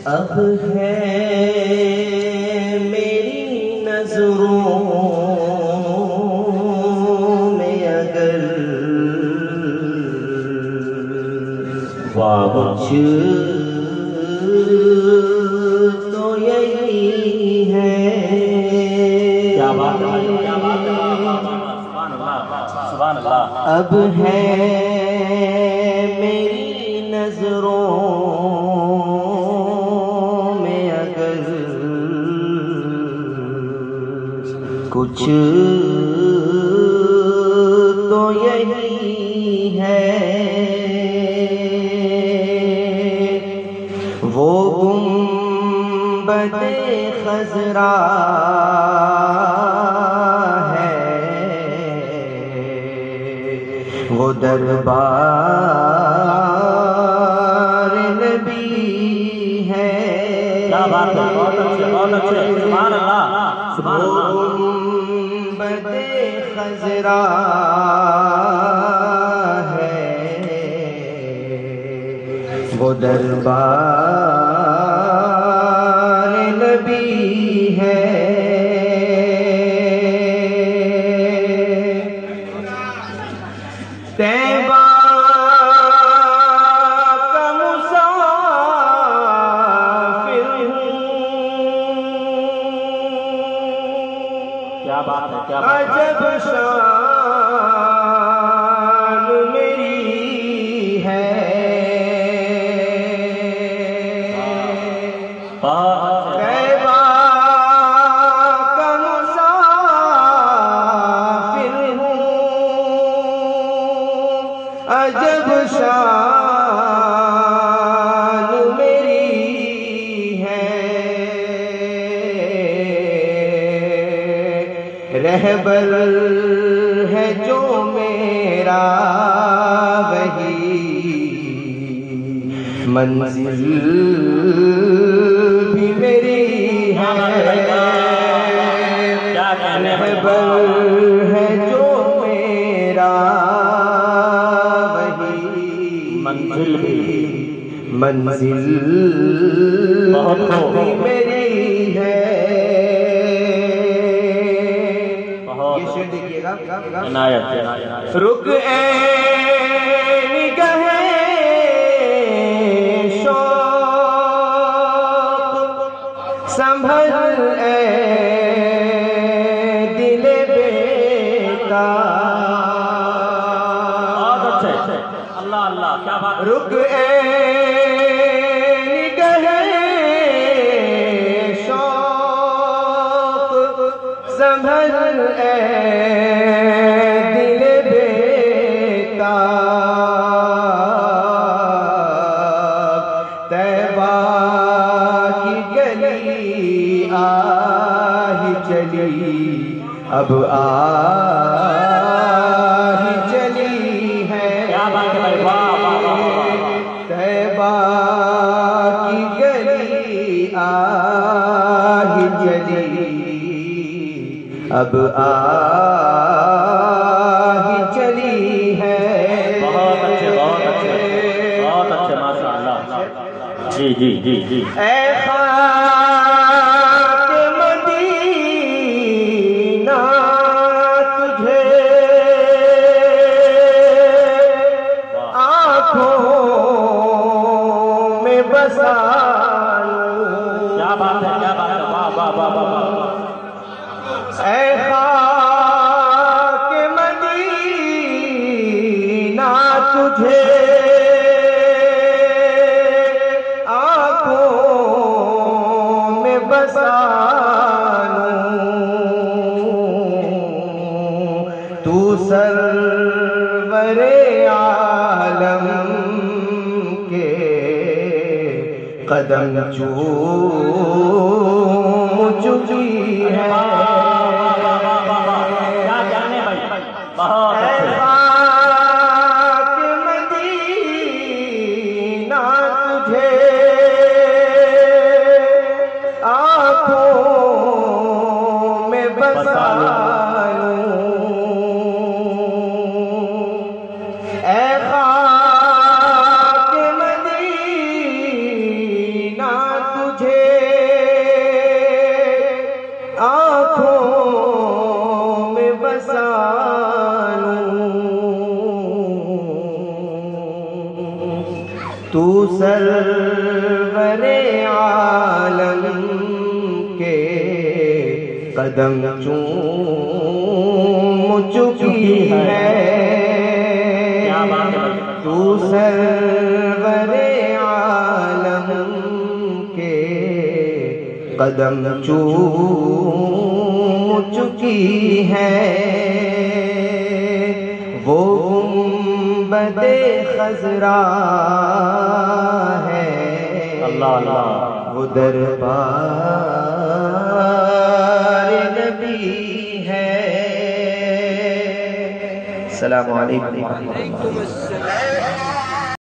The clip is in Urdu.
اب ہے میری نظروں میں اگر کچھ تو یہی ہے. کیا بات ہے، کیا بات ہے، سبحان اللہ سبحان اللہ. اب ہے میری نظروں کچھ تو یہی ہے. وہ گنبد خضرا ہے، وہ دربار نبی ہے. کیا بات ہے، بہت اچھے بہت اچھے، سبحان اللہ سبحان اللہ. گنبد خضرا ہے، وہ دربار نبی ہے. طیبہ کا مسافر ہوں. کیا بات ہے، کیا بات ہے. عجب شان میری ہے. طیبہ کا مسافر ہوں، عجب شان میری ہے. رہبر ہے جو میرا وہی منزل بھی میری ہے. رہبر ہے جو میرا وہی منزل بھی میری ہے. یہ شعر دیکھیے گا. رک اے نگاہ شوق، سنبھل اے دل بیتاب. اللہ اللہ کیا بات. رک اے نگاہ شوق، سنبھل اے دل بیتاب. طیبہ کی گلی آہی چلی، اب آہی چلی ہے. طیبہ کی گلی آہی چلی، اب آہی چلی ہے. بہت اچھے بہت اچھے بہت اچھے ماشاء اللہ. جی جی جی جی. اے خاک مدینہ تجھے آنکھوں میں بسا لوں. کیا بات ہے، کیا بات ہے، واہ واہ واہ واہ. اے خاک مدینہ تجھے آنکھوں میں بسا لوں. تو سرور عالم کے قدم چوم چکی ہے. خاک مدینہ تجھے آنکھوں میں بسا لوں. سرور عالم کے قدم چوم چکی ہے، تو سرور عالم کے قدم چوم چکی ہے، وہ گنبد خضرا ہے، وہ دربار نبی ہے۔ السلام علیکم۔